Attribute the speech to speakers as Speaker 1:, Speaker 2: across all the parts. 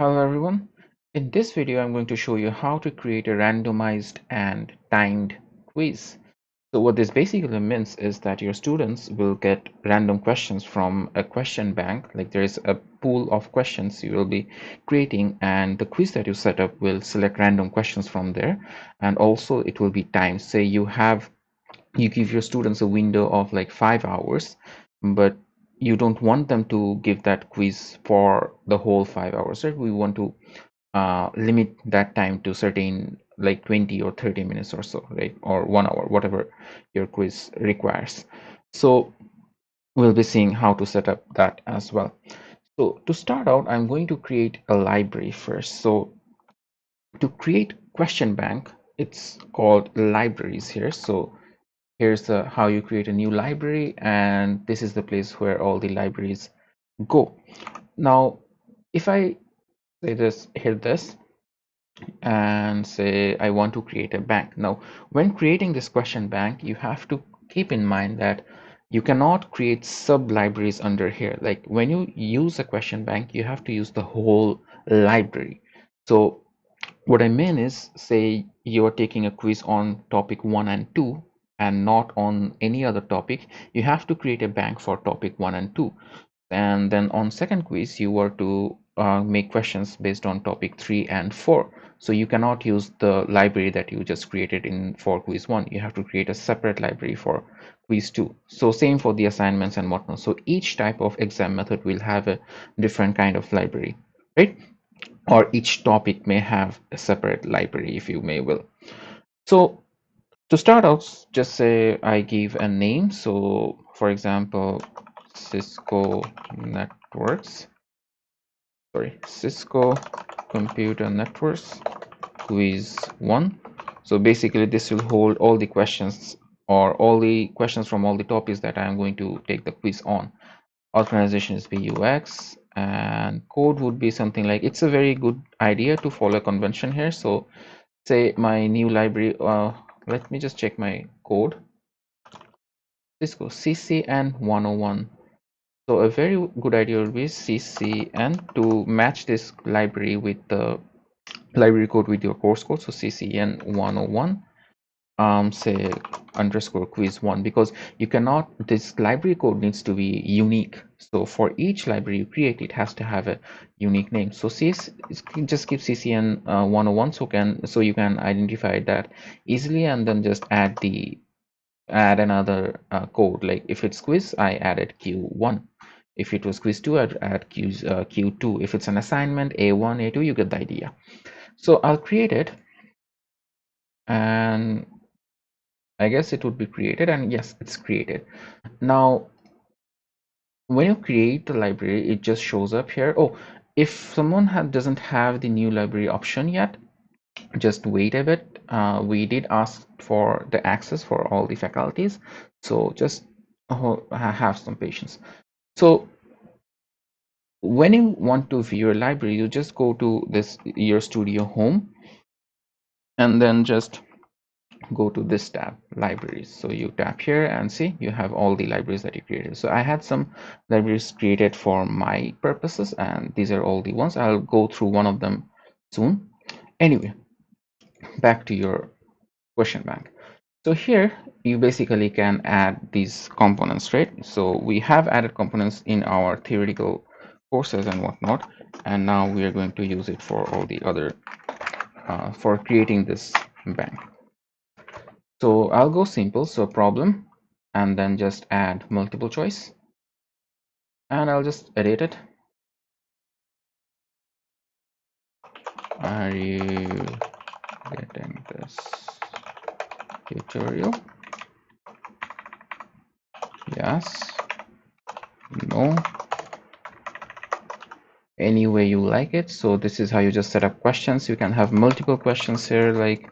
Speaker 1: Hello everyone. In this video, I'm going to show you how to create a randomized and timed quiz. So what this basically means is that your students will get random questions from a question bank. Like there is a pool of questions you will be creating, and the quiz that you set up will select random questions from there. And also it will be timed. Say you give your students a window of like 5 hours, but you don't want them to give that quiz for the whole 5 hours, right? We want to limit that time to certain like 20 or 30 minutes or so, right? Or 1 hour, whatever your quiz requires. So we'll be seeing how to set up that as well. So to start out, I'm going to create a library first. So to create question bank, it's called libraries here. So here's how you create a new library, and this is the place where all the libraries go. Now, if I say this, hit this, and say I want to create a bank. Now, when creating this question bank, you have to keep in mind that you cannot create sub libraries under here. Like when you use a question bank, you have to use the whole library. So what I mean is, say you are taking a quiz on topic 1 and 2 and not on any other topic, you have to create a bank for topic 1 and 2. And then on second quiz, you were to make questions based on topic 3 and 4. So you cannot use the library that you just created in for quiz 1. You have to create a separate library for quiz 2. So same for the assignments and whatnot. So each type of exam method will have a different kind of library, right? Or each topic may have a separate library, if you may will. So to start out, just say I give a name. So for example, Cisco Networks, Cisco Computer Networks quiz 1. So basically this will hold all the questions or all the questions from all the topics that I am going to take the quiz on. Organization is BUX, and code would be something like, it's a very good idea to follow convention here. So say my new library, let me just check my code. Cisco CCN 101. So a very good idea would be CCN to match this library with the library code with your course code. So CCN 101, say underscore quiz 1, because you cannot, this library code needs to be unique. So for each library you create, it has to have a unique name. So just keep CCN 101 so you can identify that easily, and then just add another code. Like if it's quiz, I added Q1. If it was quiz 2, I'd add Q2. If it's an assignment, A1, A2, you get the idea. So I'll create it, and I guess it would be created, and yes, it's created. Now, when you create the library, it just shows up here. Oh, if someone doesn't have the new library option yet, just wait a bit. We did ask for the access for all the faculties, so just have some patience. So when you want to view your library, you just go to this your studio home, and then just go to this tab, libraries. So you tap here and see you have all the libraries that you created. So I had some libraries created for my purposes, and these are all the ones. I'll go through one of them soon. Anyway, back to your question bank. So here you basically can add these components, right? So we have added components in our theoretical courses and whatnot, and now we are going to use it for all the other for creating this bank. So I'll go simple, so problem, and then just add multiple choice, and I'll just edit it. Are you getting this tutorial? Yes, no, any way you like it. So this is how you just set up questions. You can have multiple questions here like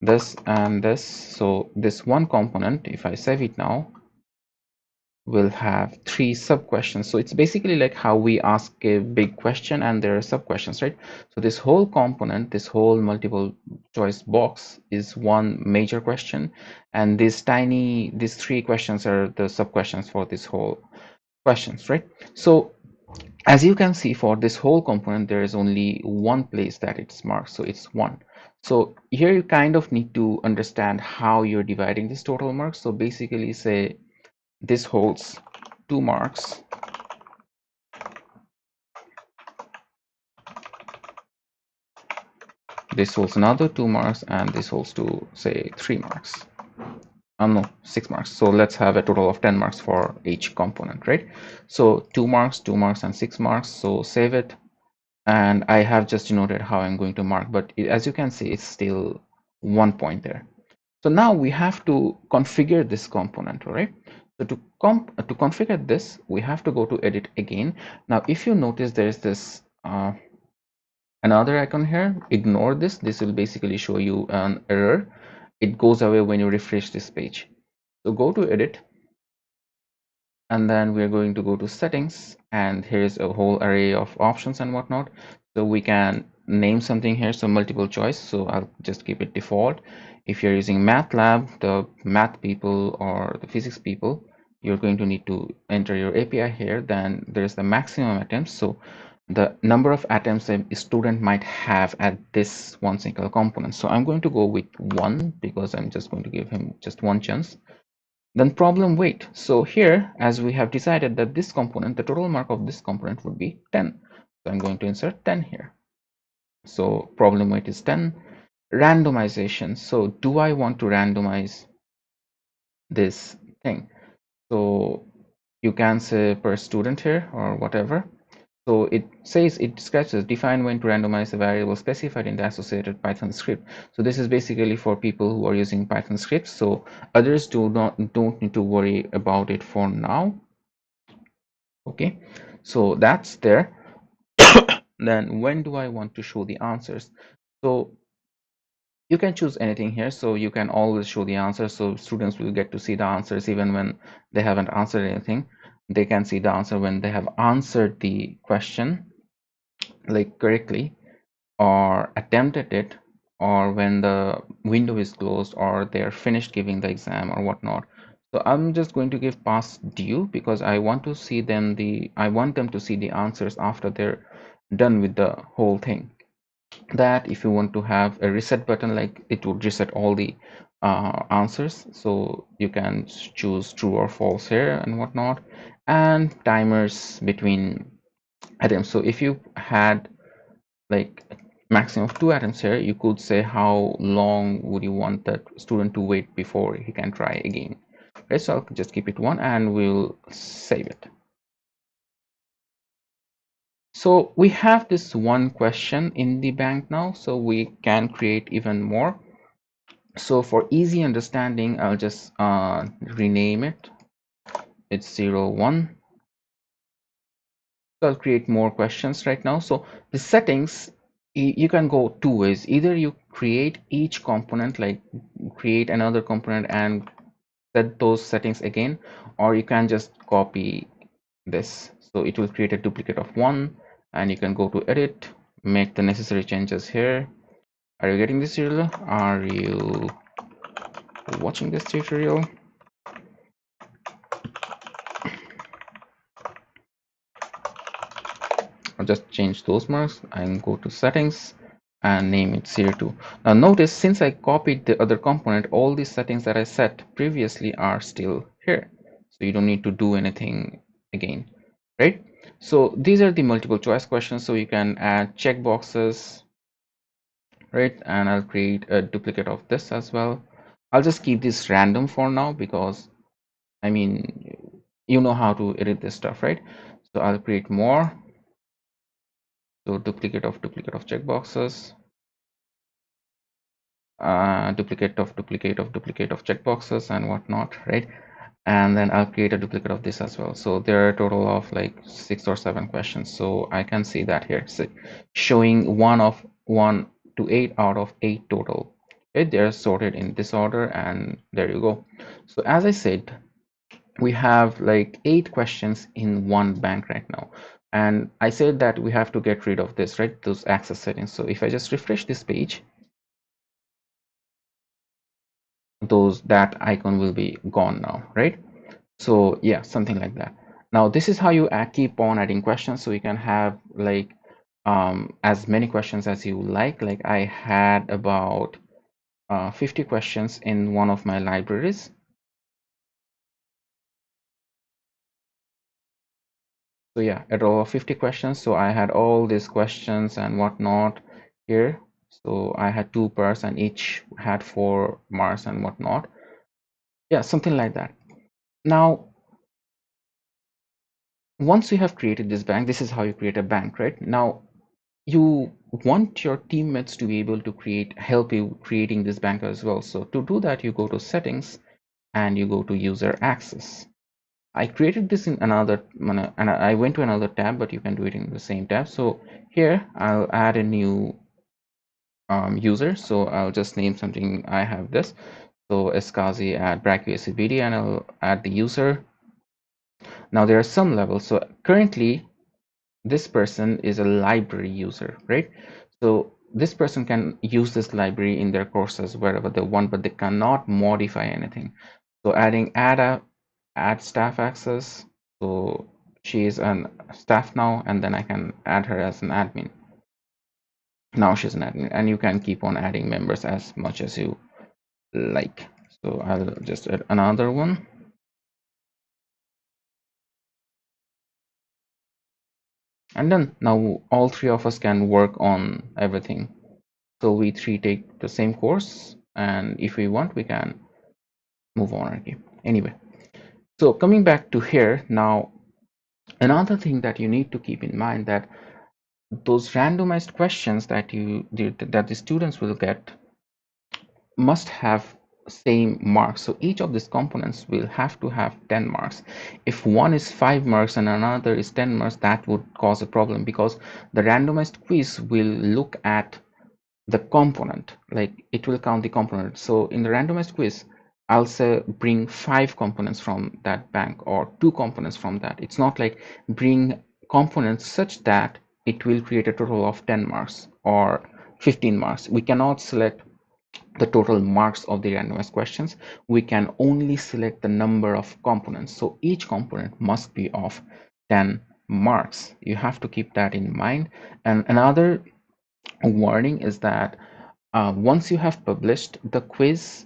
Speaker 1: this and this. So this one component, if I save it now, will have 3 sub questions. So it's basically like how we ask a big question and there are sub questions, right? So this whole component, this whole multiple choice box is one major question, and these 3 questions are the sub questions for this whole questions, right? So As you can see, for this whole component, there is only one place that it's marked, so it's 1. So here you kind of need to understand how you're dividing this total marks. So basically say this holds 2 marks, this holds another 2 marks, and this holds to say 3 marks. No, 6 marks. So let's have a total of 10 marks for each component, right? So 2 marks, 2 marks, and 6 marks. So save it. And I have just denoted how I'm going to mark, but as you can see, it's still 1 point there. So now we have to configure this component, all right? So to configure this, we have to go to edit again. Now, if you notice, there's this another icon here. Ignore this. This will basically show you an error. It goes away when you refresh this page. So go to edit, and then we're going to go to settings, and here's a whole array of options and whatnot. So we can name something here, so multiple choice, so I'll just keep it default. If you're using MATLAB, the math people or the physics people, you're going to need to enter your API here. Then there's the maximum attempts, so the number of attempts a student might have at this one single component. So I'm going to go with 1 because I'm just going to give him just one chance. Then problem weight. So here, as we have decided that this component, the total mark of this component would be 10. So I'm going to insert 10 here. So problem weight is 10. Randomization. So do I want to randomize this thing? So you can say per student here or whatever. So it says, it describes as define when to randomize a variable specified in the associated Python script. So this is basically for people who are using Python scripts. So others don't need to worry about it for now. Okay, so that's there. Then when do I want to show the answers? So you can choose anything here. So you can always show the answers, so students will get to see the answers even when they haven't answered anything. They can see the answer when they have answered the question like correctly, or attempted it, or when the window is closed, or they're finished giving the exam or whatnot. So I'm just going to give pass due because I want to see them I want them to see the answers after they're done with the whole thing. That if you want to have a reset button, like it would reset all the answers, so you can choose true or false here and whatnot. And timers between attempts. So if you had like maximum of 2 attempts here, you could say how long would you want that student to wait before he can try again. Okay, so I'll just keep it 1 and we'll save it. So we have this one question in the bank now, so we can create even more. So for easy understanding, I'll just rename it. It's 01. So I'll create more questions right now. So the settings, you can go 2 ways. Either you create each component, like create another component and set those settings again, or you can just copy this. So it will create a duplicate of 1, and you can go to edit, make the necessary changes here. Are you getting this tutorial? Are you watching this tutorial? I'll just change those marks and go to settings and name it Series2. Now notice, since I copied the other component, all these settings that I set previously are still here. So you don't need to do anything again, right? So these are the multiple choice questions. So you can add checkboxes, right? And I'll create a duplicate of this as well. I'll just keep this random for now because, I mean, you know how to edit this stuff, right? So I'll create more. So duplicate of checkboxes, duplicate of checkboxes and whatnot, right? And then I'll create a duplicate of this as well. So there are a total of like 6 or 7 questions. So I can see that here, so showing 1 to 8 out of 8 total. Okay, they're sorted in this order, and there you go. So as I said, we have like 8 questions in one bank right now, and I said that we have to get rid of this, right, those access settings. So if I just refresh this page, that icon will be gone now, right? So yeah, something like that. Now this is how you keep on adding questions, so you can have like as many questions as you like I had about 50 questions in one of my libraries. So yeah, a row of 50 questions. So I had all these questions and whatnot here. So I had 2 pairs and each had 4 marks and whatnot. Yeah, something like that. Now, once you have created this bank, this is how you create a bank, right? Now, you want your teammates to be able to help you creating this bank as well. So to do that, you go to settings and you go to user access. I created this in another, and I went to another tab, but you can do it in the same tab. So here I'll add a new user. So I'll just name something. I have this. So Eskazi at BrackUSCBD, and I'll add the user. Now there are some levels. So currently this person is a library user, right? So this person can use this library in their courses wherever they want, but they cannot modify anything. So add staff access. So she is an staff now, and then I can add her as an admin. Now she's an admin, and you can keep on adding members as much as you like. So I'll just add another one. And then now all three of us can work on everything. So we three take the same course, and if we want, we can move on again. Anyway, so coming back to here now, another thing that you need to keep in mind that those randomized questions that the students will get must have same marks. So each of these components will have to have 10 marks. If one is 5 marks and another is 10 marks, that would cause a problem because the randomized quiz will look at the component, like it will count the component. So in the randomized quiz, I'll say bring 5 components from that bank or 2 components from that. It's not like bring components such that it will create a total of 10 marks or 15 marks. We cannot select the total marks of the randomized questions. We can only select the number of components. So each component must be of 10 marks. You have to keep that in mind. And another warning is that once you have published the quiz,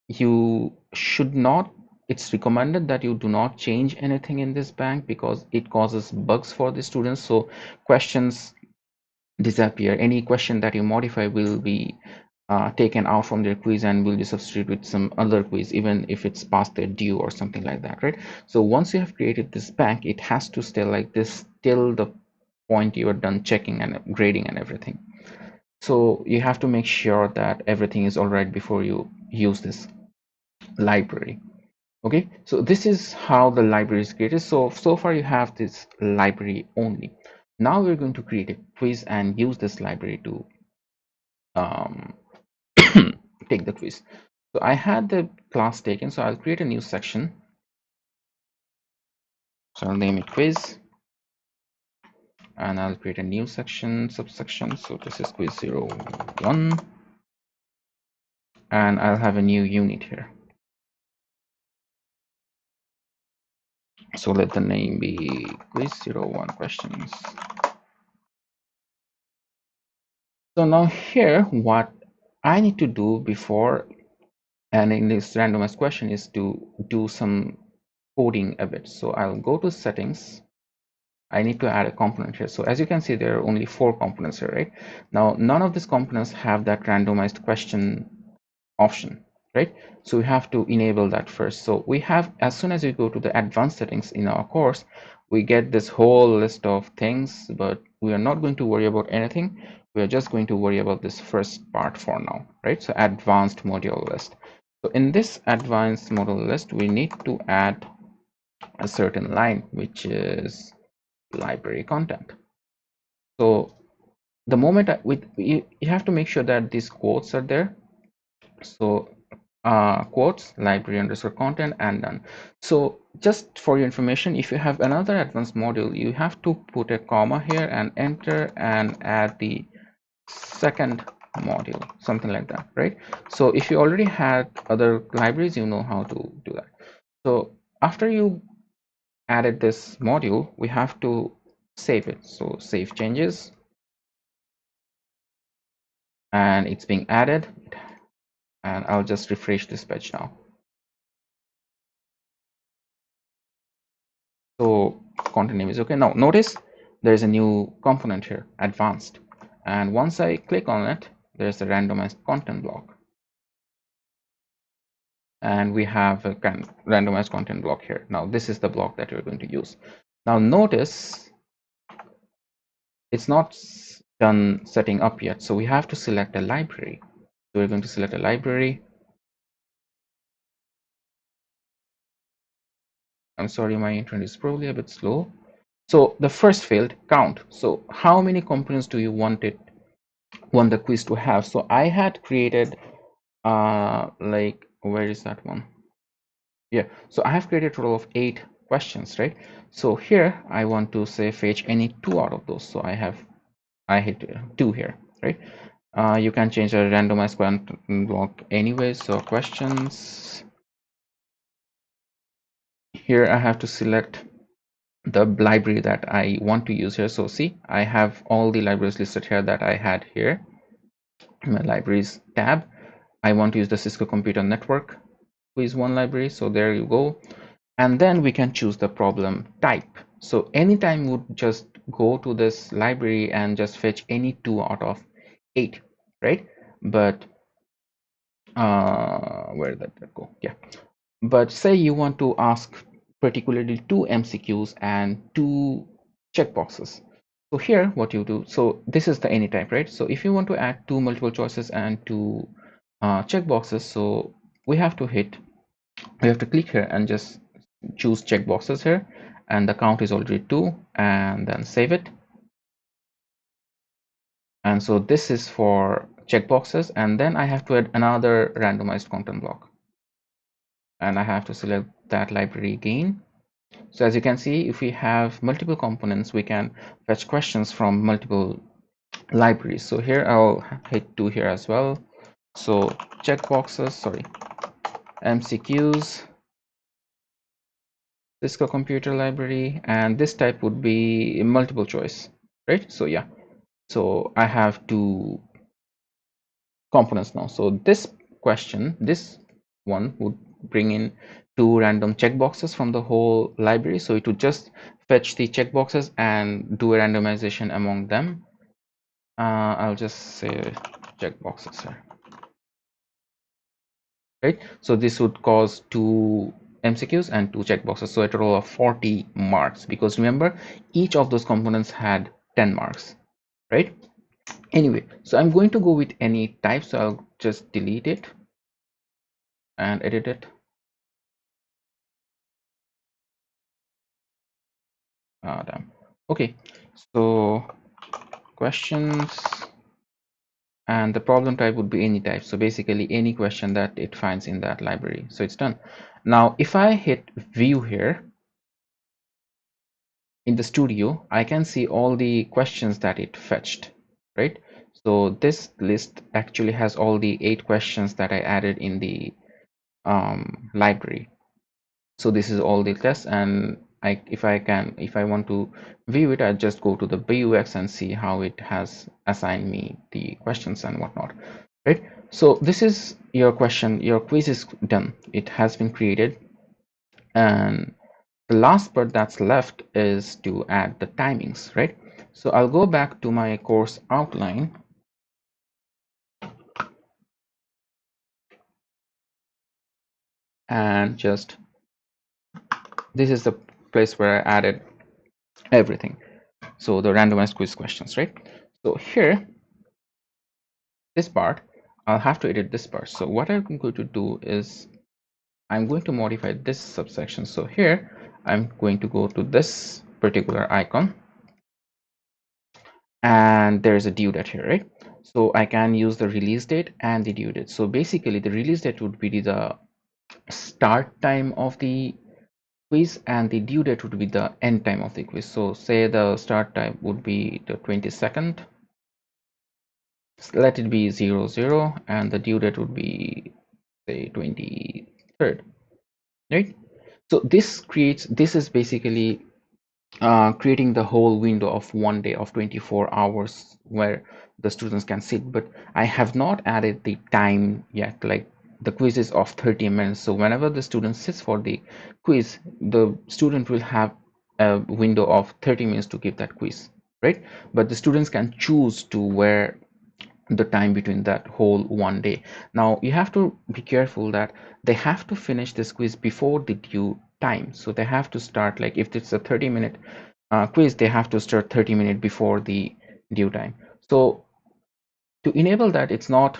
Speaker 1: you should not, it's recommended that you do not change anything in this bank because it causes bugs for the students. So questions disappear. Any question that you modify will be taken out from their quiz and will be substituted with some other quiz, even if it's past their due or something like that, right? So once you have created this bank, it has to stay like this till the point you are done checking and grading and everything. So you have to make sure that everything is all right before you use this library. Okay, so this is how the library is created. So far you have this library only. Now we're going to create a quiz and use this library to um, take the quiz. So I had the class taken, so I'll create a new section. So I'll name it quiz, and I'll create a new subsection. So this is quiz 01, and I'll have a new unit here. So let the name be quiz 01 questions. So now here, what I need to do before in this randomized question is to do some coding a bit. So I'll go to settings. I need to add a component here. So as you can see, there are only 4 components here, right? Now, none of these components have that randomized question option, right? So we have to enable that first. So we have, as soon as we go to the advanced settings in our course, we get this whole list of things, but we are not going to worry about anything. We are just going to worry about this first part for now, right? So advanced module list. So in this advanced module list, we need to add a certain line, which is library content. So the moment you have to make sure that these quotes are there. So quotes library underscore content and done. So just for your information, if you have another advanced module, you have to put a comma here and enter and add the second module, something like that, right? So if you already had other libraries, you know how to do that. So after you added this module, we have to save it. So save changes, and it's being added, and I'll just refresh this page now. So content name is okay. Now notice there's a new component here, advanced, and once I click on it, there's a randomized content block, and we have a kind of randomized content block here. Now this is the block that we're going to use. Now notice it's not done setting up yet, so we have to select a library. So we're going to select a library. I'm sorry, my internet is probably a bit slow. So the first field, count. So how many components do you want the quiz to have? So I had created like, where is that one? Yeah, so I have created a total of 8 questions, right? So here I want to say fetch any 2 out of those. So I hit 2 here, right? You can change a randomized content block anyway. So questions, here I have to select the library that I want to use here. So see, I have all the libraries listed here that I had here in my libraries tab. I want to use the Cisco Computer Network quiz 1 library. So there you go. And then we can choose the problem type. So anytime we would just go to this library and just fetch any 2 out of 8, right? But where did that go? Yeah, but say you want to ask particularly 2 MCQs and 2 checkboxes. So here what you do, so this is the any type, right? So if you want to add 2 multiple choices and 2 checkboxes, so we have to click here and just choose checkboxes here, and the count is already 2, and then save it. And so this is for checkboxes, and then I have to add another randomized content block, and I have to select that library again. So as you can see, if we have multiple components, we can fetch questions from multiple libraries. So here I'll hit 2 here as well. So checkboxes, sorry, MCQs, Cisco Computer Library, and this type would be multiple choice, right? So yeah, so I have 2 components now. So this question, this one would bring in 2 random checkboxes from the whole library. So it would just fetch the checkboxes and do a randomization among them. I'll just say checkboxes here, right? So this would cause 2 MCQs and 2 checkboxes, so a total of 40 marks, because remember each of those components had 10 marks, right? Anyway, so I'm going to go with any type, so I'll just delete it and edit it. Damn. Okay, so questions, and the problem type would be any type, so basically any question that it finds in that library. So it's done. Now if I hit view here in the studio, I can see all the questions that it fetched, right? So this list actually has all the 8 questions that I added in the library. So this is all the tests, and if I want to view it, I just go to the BUX and see how it has assigned me the questions and whatnot, right? So this is your question, your quiz is done, it has been created, and the last part that's left is to add the timings, right? So I'll go back to my course outline, and just, this is the place where I added everything. So the randomized quiz questions, right? So here, this part, I'll have to edit this part. So what I'm going to do is I'm going to modify this subsection. So here I'm going to go to this particular icon, and there's a due date here, right? So I can use the release date and the due date. So basically the release date would be the start time of the quiz, and the due date would be the end time of the quiz. So say the start time would be the 22nd, let it be 00, and the due date would be say 23rd, right? So this is basically creating the whole window of one day of 24 hours where the students can sit, but I have not added the time yet. Like the quiz is of 30 minutes, so whenever the student sits for the quiz, the student will have a window of 30 minutes to give that quiz, right? But the students can choose to where the time between that whole one day. Now you have to be careful that they have to finish this quiz before the due time. So they have to start, like if it's a 30-minute quiz, they have to start 30 minutes before the due time. So to enable that, it's not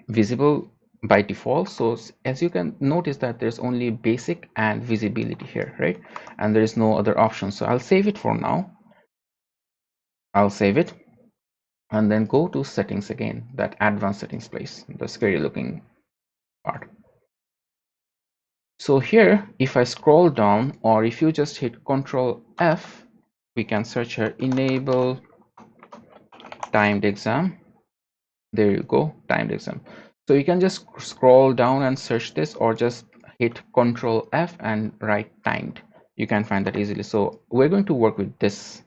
Speaker 1: visible by default. So as you can notice that there's only basic and visibility here, right? And there is no other option. So I'll save it for now. I'll save it and then go to settings again, that advanced settings place, the scary looking part. So here, if I scroll down, or if you just hit Control F, we can search here, enable timed exam. There you go, timed exam. So you can just scroll down and search this, or just hit Control F and write timed. You can find that easily. So we're going to work with this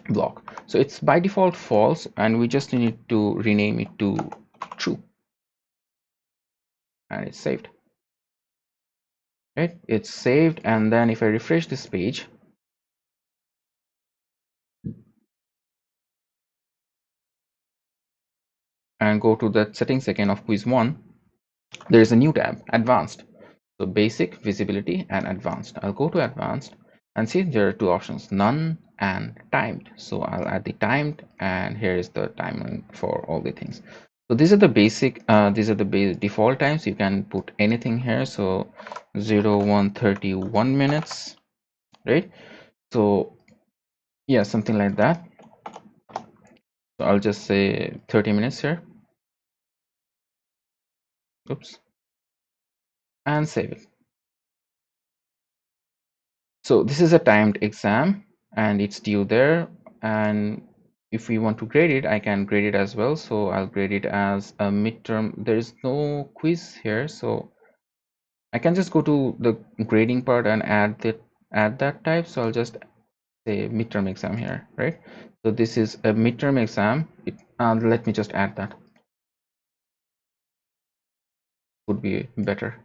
Speaker 1: block. So it's by default false, and we just need to rename it to true. And it's saved. Right, it's saved. And then if I refresh this page, and go to the settings again of quiz 1, there is a new tab, advanced. So basic, visibility, and advanced. I'll go to advanced and see there are two options, none and timed. So I'll add the timed, and here is the timing for all the things. So these are the basic, these are the default times. You can put anything here. So 01:31 minutes, right? So yeah, something like that. So I'll just say 30 minutes here. Oops. And save it. So this is a timed exam and it's due there, and if we want to grade it, I can grade it as well. So I'll grade it as a midterm. There is no quiz here, so I can just go to the grading part and add that type. So I'll just say midterm exam here, right? So this is a midterm exam. Let me just add that, would be better.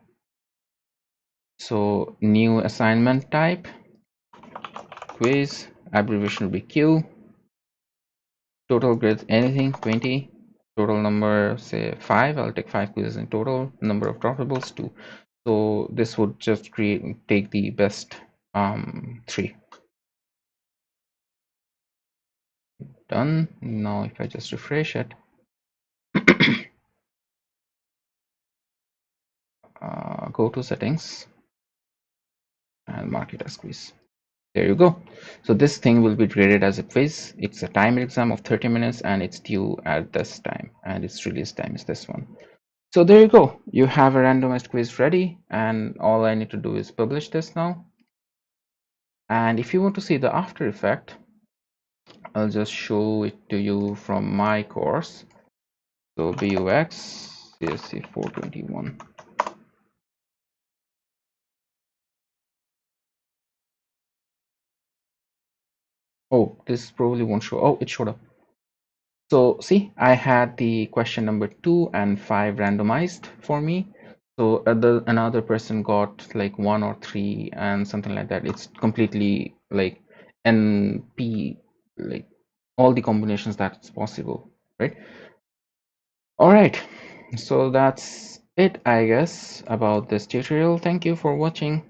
Speaker 1: So new assignment type, quiz, abbreviation will be Q. Total grades, anything, 20. Total number, say 5. I'll take 5 quizzes in total. Number of droppables, 2. So this would just take the best 3. Done. Now if I just refresh it, go to settings and mark it as quiz. There you go. So this thing will be graded as a quiz. It's a timed exam of 30 minutes and it's due at this time, and its release time is this one. So there you go. You have a randomized quiz ready, and all I need to do is publish this now. And if you want to see the after effect, I'll just show it to you from my course. So BUX CSC 421. Oh, this probably won't show. Oh, it showed up. So see, I had the question number 2 and 5 randomized for me. So another person got like 1 or 3 and something like that. It's completely like NP, like all the combinations that's possible, right? All right, so that's it, I guess, about this tutorial. Thank you for watching.